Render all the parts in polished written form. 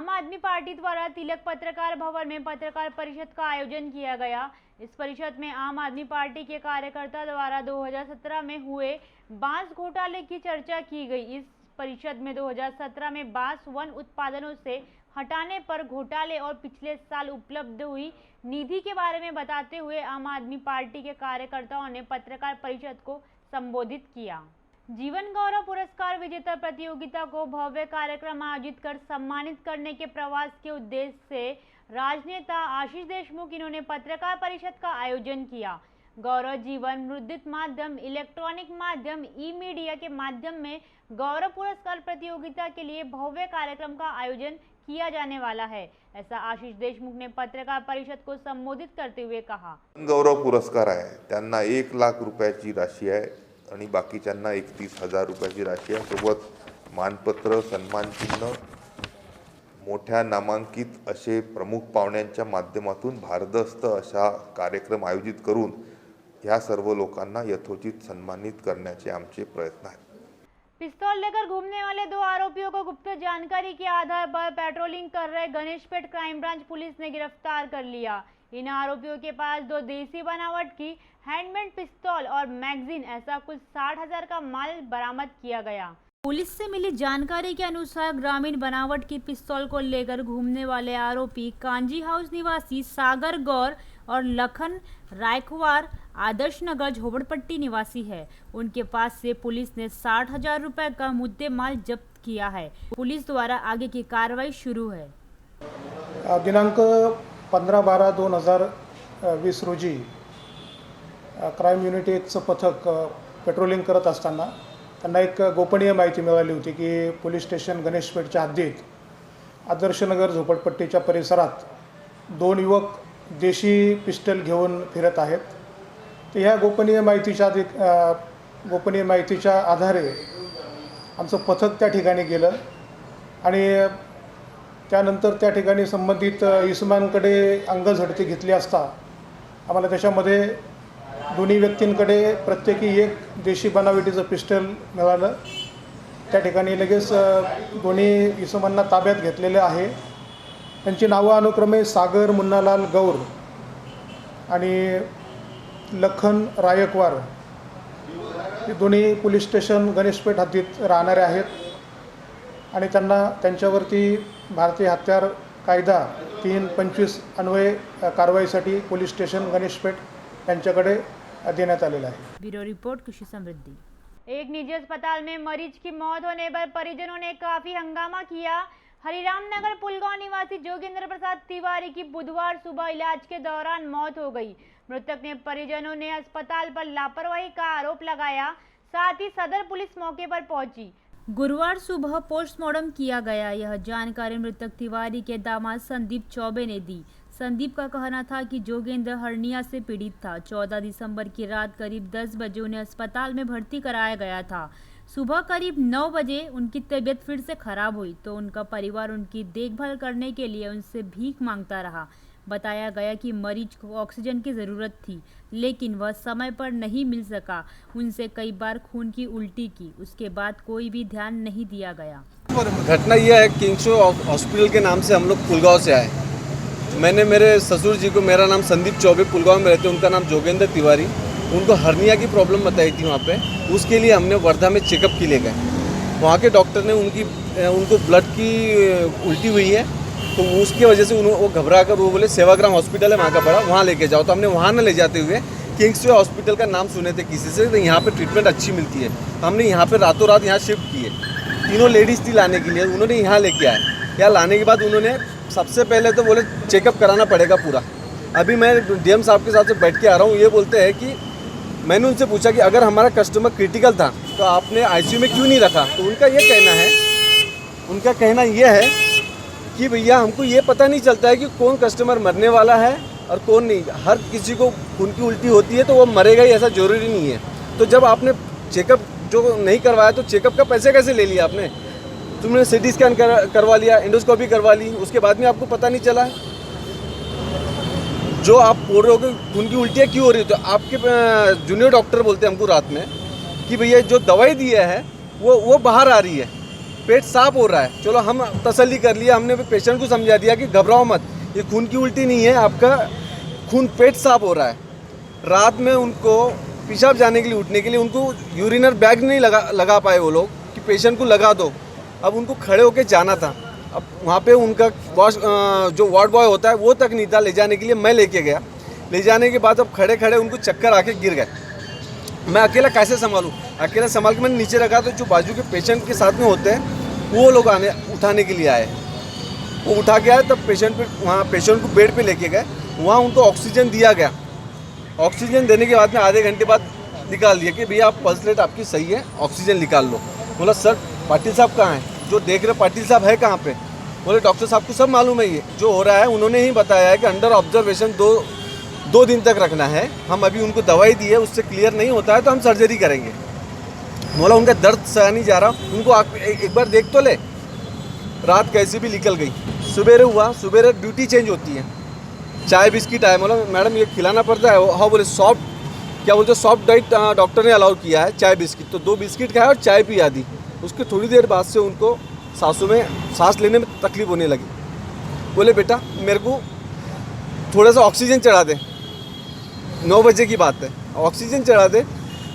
आम आदमी पार्टी द्वारा तिलक पत्रकार भवन में पत्रकार परिषद का आयोजन किया गया। इस परिषद में आम आदमी पार्टी के कार्यकर्ता द्वारा 2017 में हुए बांस घोटाले की चर्चा की गई। इस परिषद में 2017 में बांस वन उत्पादनों से हटाने पर घोटाले और पिछले साल उपलब्ध हुई निधि के बारे में बताते हुए आम आदमी पार्टी के कार्यकर्ताओं ने पत्रकार परिषद को संबोधित किया। जीवन गौरव पुरस्कार विजेता प्रतियोगिता को भव्य कार्यक्रम आयोजित कर सम्मानित करने के प्रयास के उद्देश्य से राजनेता आशीष देशमुख इन्होंने पत्रकार परिषद का आयोजन किया। गौरव जीवन, मुद्रित माध्यम, इलेक्ट्रॉनिक माध्यम, ई मीडिया के माध्यम में गौरव पुरस्कार प्रतियोगिता के लिए भव्य कार्यक्रम का आयोजन किया जाने वाला है, ऐसा आशीष देशमुख ने पत्रकार परिषद को संबोधित करते हुए कहा। गौरव पुरस्कार आहे, त्यांना 1 लाख रुपयाची राशी आहे आणि बाकीच्यांना 31,000 रुपयाची राशी आहे, सोबत मानपत्र, सन्मानचिन्ह, मोठ्या नामांकित असे प्रमुख पाहुण्यांच्या माध्यमातून भारदस्त अशा कार्यक्रम आयोजित करून ह्या सर्व लोकांना यथोचित सन्मानित करण्याचे आमचे प्रयत्न आहेत। पिस्तौल लेकर घूमने वाले 2 आरोपियों को गुप्त जानकारी के आधार पर पेट्रोलिंग कर रहे गणेशपेट क्राइम ब्रांच पुलिस ने गिरफ्तार कर लिया। इन आरोपियों के पास 2 देसी बनावट की हैंडमेड पिस्तौल और मैगजीन ऐसा कुछ 60,000 का माल बरामद किया गया। पुलिस से मिली जानकारी के अनुसार ग्रामीण बनावट की पिस्तौल को लेकर घूमने वाले आरोपी कांजी हाउस निवासी सागर गौर और लखन रायखवार आदर्श नगर झोपड़पट्टी निवासी है। उनके पास से पुलिस ने 60,000 रुपए का मुद्दे माल जब्त किया है। पुलिस द्वारा आगे की कार्रवाई शुरू है। दिनांक 15/12/2020 रोजी क्राईम युनिट 1चं पथक पेट्रोलिंग करत असताना त्यांना एक गोपनीय माहिती मिळाली होती की पोलीस स्टेशन गणेशपेठच्या हद्दीत आदर्शनगर झोपडपट्टीच्या परिसरात 2 युवक देशी पिस्टल घेऊन फिरत आहेत। तर ह्या गोपनीय माहितीच्या आधारे आमचं पथक त्या ठिकाणी गेलं आणि त्यानंतर त्या ठिकाणी संबंधित इसमांकडे अंगझडती घेतली असता आम्हाला त्याच्यामध्ये दोन्ही व्यक्तींकडे प्रत्येकी 1 देशी बनावटीचं पिस्टल मिळालं। त्या ठिकाणी लगेच दोन्ही इसमांना ताब्यात घेतलेले आहे। त्यांची नावं अनुक्रमे सागर मुन्नालाल गौर आणि लखन रायकवार हे दोन्ही पोलीस स्टेशन गणेशपेठ हद्दीत राहणारे आहेत आणि त्यांच्यावरती भारतीय हत्यार कायदा 325 अन्वये कारवाईसाठी पोलीस स्टेशन गणेशपेठ यांच्याकडे देण्यात आलेला आहे। ब्यूरो रिपोर्ट कृषि समृद्धि। एक निजी अस्पताल में मरीज की मौत होने पर परिजनों ने काफी हंगामा किया। हरिराम नगर पुलगांव निवासी जोगेंद्र प्रसाद तिवारी की बुधवार सुबह इलाज के दौरान मौत हो गई। मृतक ने परिजनों ने अस्पताल पर लापरवाही का आरोप लगाया, साथ ही सदर पुलिस मौके पर पहुंची। गुरुवार सुबह पोस्टमार्टम किया गया। यह जानकारी मृतक तिवारी के दामाद संदीप चौबे ने दी। संदीप का कहना था कि जोगेंद्र हर्निया से पीड़ित था। 14 दिसंबर की रात करीब 10 बजे उन्हें अस्पताल में भर्ती कराया गया था। सुबह करीब 9 बजे उनकी तबीयत फिर से खराब हुई तो उनका परिवार उनकी देखभाल करने के लिए उनसे भीख मांगता रहा। बताया गया कि मरीज को ऑक्सीजन की ज़रूरत थी, लेकिन वह समय पर नहीं मिल सका। उनसे कई बार खून की उल्टी की, उसके बाद कोई भी ध्यान नहीं दिया गया। घटना यह है, किंग्सवे हॉस्पिटल के नाम से हम लोग पुलगांव से आए। मैंने मेरे ससुर जी को, मेरा नाम संदीप चौबे, पुलगांव में रहते, उनका नाम जोगेंद्र तिवारी, उनको हर्निया की प्रॉब्लम बताई थी वहाँ पे। उसके लिए हमने वर्धा में चेकअप के लिए गए। वहाँ के डॉक्टर ने उनको ब्लड की उल्टी हुई है, तो उसकी वजह से वो घबरा कर वो बोले सेवाग्राम हॉस्पिटल है वहाँ का बड़ा, वहाँ लेके जाओ। तो हमने वहाँ न ले जाते हुए किंग्सवे हॉस्पिटल का नाम सुने थे किसी से, तो यहाँ पे ट्रीटमेंट अच्छी मिलती है। हमने यहाँ पे रातों रात यहाँ शिफ्ट किए। 3 लेडीज़ थी लाने के लिए, उन्होंने यहाँ लेके आए। यहाँ लाने के बाद उन्होंने सबसे पहले तो बोले चेकअप कराना पड़ेगा पूरा। अभी मैं डीएम साहब के साथ से बैठ के आ रहा हूँ। ये बोलते हैं कि मैंने उनसे पूछा कि अगर हमारा कस्टमर क्रिटिकल था तो आपने आईसीयू में क्यों नहीं रखा। तो उनका कहना यह है कि भैया हमको ये पता नहीं चलता है कि कौन कस्टमर मरने वाला है और कौन नहीं। हर किसी को खून की उल्टी होती है तो वो मरेगा ही, ऐसा जरूरी नहीं है। तो जब आपने चेकअप जो नहीं करवाया तो चेकअप का पैसे कैसे ले लिया आपने? तुमने सीटी स्कैन करवा लिया, एंडोस्कोपी करवा ली, उसके बाद में आपको पता नहीं चला। जो आप बोल रहे हो कि खून की उल्टियाँ क्यों हो रही है, तो आपके जूनियर डॉक्टर बोलते हैं हमको रात में कि भैया जो दवाई दी है वो बाहर आ रही है, पेट साफ हो रहा है, चलो हम तसल्ली कर लिया, हमने पेशेंट को समझा दिया कि घबराओ मत, ये खून की उल्टी नहीं है, आपका खून पेट साफ हो रहा है। रात में उनको पेशाब जाने के लिए, उठने के लिए उनको यूरिनर बैग नहीं लगा पाए वो लोग कि पेशेंट को लगा दो। अब उनको खड़े होकर जाना था, अब वहाँ पे उनका जो वार्ड बॉय होता है वो तक नहीं था, ले जाने के लिए मैं लेके गया। ले जाने के बाद अब खड़े खड़े उनको चक्कर आके गिर गए। मैं अकेला कैसे संभालूँ, अकेला संभाल के मैंने नीचे रखा, तो जो बाजू के पेशेंट के साथ में होते हैं वो लोग उठाने के लिए आए। वो उठा के आए, तब पेशेंट को बेड पे लेके गए, वहाँ उनको ऑक्सीजन दिया गया। ऑक्सीजन देने के बाद में आधे घंटे बाद निकाल दिया कि भैया आप पल्स रेट आपकी सही है, ऑक्सीजन निकाल लो। बोला सर पाटिल साहब कहाँ हैं, जो देख रहे पाटिल साहब है कहाँ पे? बोले डॉक्टर साहब को सब मालूम है, ये जो हो रहा है उन्होंने ही बताया है कि अंडर ऑब्जर्वेशन दो दिन तक रखना है। हम अभी उनको दवाई दी है, उससे क्लियर नहीं होता है तो हम सर्जरी करेंगे। बोला उनका दर्द सह नहीं जा रहा, उनको एक बार देख तो ले। रात कैसे भी निकल गई, सुबेरे हुआ, सुबेरे ड्यूटी चेंज होती है, चाय बिस्किट आया। बोला मैडम ये खिलाना पड़ता है? हाँ बोले सॉफ्ट, क्या बोलते सॉफ्ट डाइट डॉक्टर ने अलाउ किया है, चाय बिस्किट। तो 2 बिस्किट खाया और चाय पिया दी। उसके थोड़ी देर बाद से उनको सांसों में सांस लेने में तकलीफ होने लगी। बोले बेटा मेरे को थोड़ा सा ऑक्सीजन चढ़ा दे, 9 बजे की बात है, ऑक्सीजन चढ़ा दे।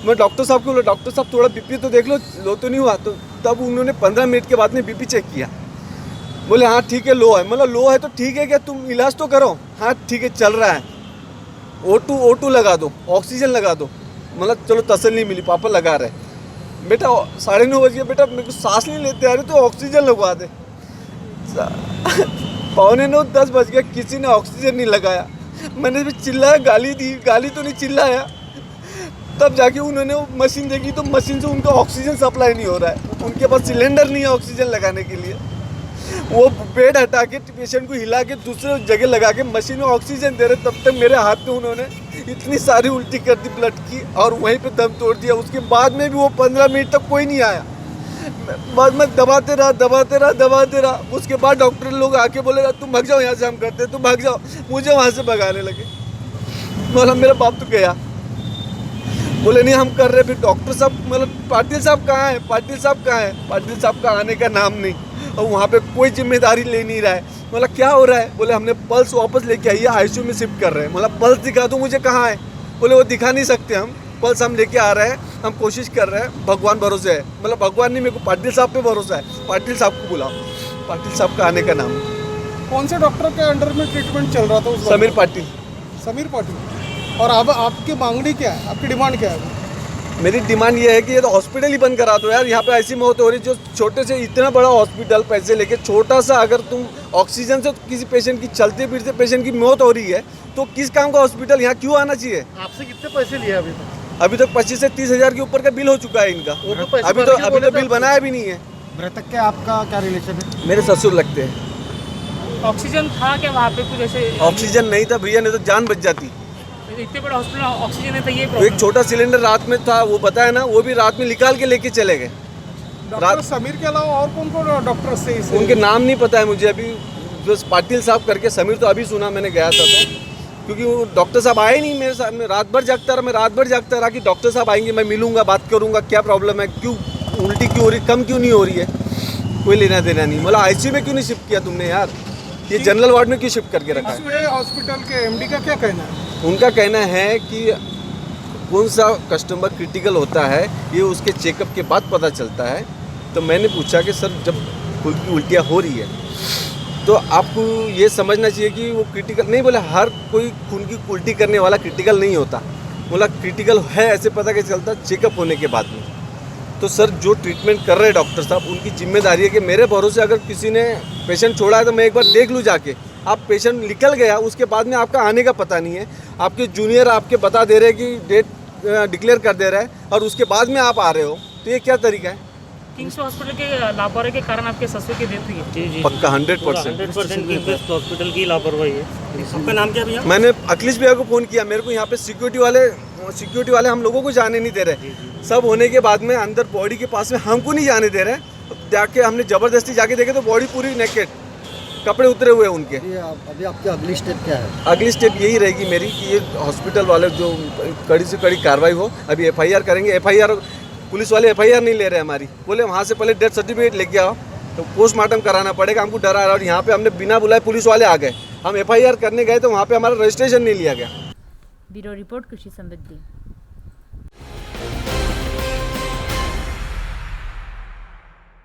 मैं डॉक्टर साहब को बोला डॉक्टर साहब थोड़ा बीपी तो देख लो तो नहीं हुआ। तो तब उन्होंने 15 मिनट के बाद में बीपी चेक किया। बोले हाँ ठीक है, लो है। मतलब लो है तो ठीक है, क्या तुम इलाज तो करो। हाँ ठीक है चल रहा है, O2 लगा दो, ऑक्सीजन लगा दो। मतलब चलो तसल्ली मिली, पापा लगा रहे। बेटा 9:30 बज गए, बेटा मेरे को सांस नहीं लेते आ रही तो ऑक्सीजन लगवा दे। 9:45 10 बज गया, किसी ने ऑक्सीजन नहीं लगाया। मैंने भी चिल्लाया, गाली दी, गाली तो नहीं चिल्लाया। तब जाके उन्होंने वो मशीन देखी, तो मशीन से उनका ऑक्सीजन सप्लाई नहीं हो रहा है, उनके पास सिलेंडर नहीं है ऑक्सीजन लगाने के लिए। वो बेड हटा के पेशेंट को हिला के दूसरे जगह लगा के मशीन में ऑक्सीजन दे रहे, तब तक मेरे हाथ में उन्होंने इतनी सारी उल्टी कर दी ब्लड की, और वहीं पे दम तोड़ दिया। उसके बाद में भी वो 15 मिनट तक कोई नहीं आया। बाद में दबाते रहा। उसके बाद डॉक्टर लोग आके बोले तुम भाग जाओ यहाँ से, हम करते, तुम भाग जाओ। मुझे वहाँ से भगाने लगे। बोला मेरा बाप तो गया। बोले नहीं हम कर रहे। फिर डॉक्टर साहब मतलब पाटिल साहब कहाँ है, पाटिल साहब का आने का नाम नहीं, और वहाँ पे कोई जिम्मेदारी ले नहीं रहा है। बोला क्या हो रहा है? बोले हमने पल्स वापस लेके आइए, आईसीयू में शिफ्ट कर रहे हैं। मतलब पल्स दिखा दो मुझे कहाँ है? बोले वो दिखा नहीं सकते हम, पल्स हम लेके आ रहे हैं, हम कोशिश कर रहे हैं, भगवान भरोसे है। मतलब भगवान नहीं, मेरे को पाटिल साहब पे भरोसा है। पाटिल साहब को बुलाओ, पाटिल साहब का आने का नाम। कौन से डॉक्टर के अंडर में ट्रीटमेंट चल रहा था उस समीर पाटिल। समीर पाटिल। और अब आपकी मांगनी क्या है, आपकी डिमांड क्या है? मेरी डिमांड ये है कि ये तो हॉस्पिटल ही बंद करा दो यार। यहाँ पे ऐसी मौत हो रही, जो छोटे से इतना बड़ा हॉस्पिटल पैसे लेके, छोटा सा अगर तुम ऑक्सीजन से किसी पेशेंट की, चलते फिरते पेशेंट की मौत हो रही है, तो किस काम का हॉस्पिटल यहाँ क्यों आना चाहिए? आपसे कितने पैसे लिए अभी तक? अभी तक 25 से 30 हज़ार के ऊपर का बिल हो चुका है इनका। अभी तो बिल बनाया भी नहीं है। मृतक के आपका क्या रिलेशन है? मेरे ससुर लगते हैं। ऑक्सीजन था क्या वहाँ पे कुछ ऐसे? ऑक्सीजन नहीं था भैया, नहीं तो जान बच जाती। इतने बड़ा हॉस्पिटल ऑक्सीजन है तो ये तो एक छोटा सिलेंडर रात में था, वो बताया ना, वो भी रात में निकाल के लेके चले गए। डॉक्टर समीर के अलावा और कौन डॉक्टर से उनके नाम नहीं पता है मुझे अभी। बस पाटिल साहब करके, समीर तो अभी सुना मैंने, गया था तो, क्योंकि वो डॉक्टर साहब आए नहीं मेरे साथ में। रात भर जागता रहा कि डॉक्टर साहब आएंगे, मैं मिलूंगा, बात करूंगा, क्या प्रॉब्लम है, क्यों उल्टी क्यों हो रही, कम क्यों नहीं हो रही है। कोई लेना देना नहीं। मतलब आईसीयू में क्यों नहीं शिफ्ट किया तुमने यार, ये जनरल वार्ड में क्यों शिफ्ट करके रखा है? हॉस्पिटल के एमडी का क्या कहना है? उनका कहना है कि कौन सा कस्टमर क्रिटिकल होता है ये उसके चेकअप के बाद पता चलता है। तो मैंने पूछा कि सर जब खून की उल्टियाँ हो रही है तो आपको ये समझना चाहिए कि वो क्रिटिकल नहीं। बोले हर कोई खून की उल्टी करने वाला क्रिटिकल नहीं होता। बोला क्रिटिकल है ऐसे पता कैसे चलता, चेकअप होने के बाद में। तो सर जो ट्रीटमेंट कर रहे हैं डॉक्टर साहब, उनकी जिम्मेदारी है कि मेरे भरोसे अगर किसी ने पेशेंट छोड़ा है तो मैं एक बार देख लूँ जाके। आप पेशेंट निकल गया, उसके बाद में आपका आने का पता नहीं है, आपके जूनियर आपके बता दे रहे हैं कि डेट डिक्लेयर कर दे रहा है, और उसके बाद में आप आ रहे हो, तो ये क्या तरीका है? किंग्स हॉस्पिटल के लापरवाही के कारण आपके ससुर की डेथ हुई है? जी जी पक्का 100%। किंग्स हॉस्पिटल की लापरवाही है। आपका नाम क्या भैया? मैंने अखिलेश भैया को फ़ोन किया, मेरे को यहाँ पे सिक्योरिटी वाले हम लोगों को जाने नहीं दे रहे। सब होने के बाद में अंदर बॉडी के पास में हमको नहीं जाने दे रहे। जाके हमने ज़बरदस्ती जाके देखे तो बॉडी पूरी नेकेड, कपड़े उतरे हुए उनके। अभी आपकी अगली स्टेप क्या है? अगली स्टेप यही रहेगी मेरी कि ये हॉस्पिटल वाले जो कड़ी से कड़ी कार्रवाई हो। अभी FIR करेंगे। FIR पुलिस वाले FIR नहीं ले रहे हमारी, बोले वहाँ से पहले डेथ सर्टिफिकेट लेके आओ, तो पोस्टमार्टम कराना पड़ेगा, हमको डरा रहा है। और यहाँ पे हमने बिना बुलाए पुलिस वाले आ गए, हम FIR करने गए तो वहाँ पे हमारा रजिस्ट्रेशन नहीं लिया गया। ब्यूरो रिपोर्ट कृषि समृद्धि।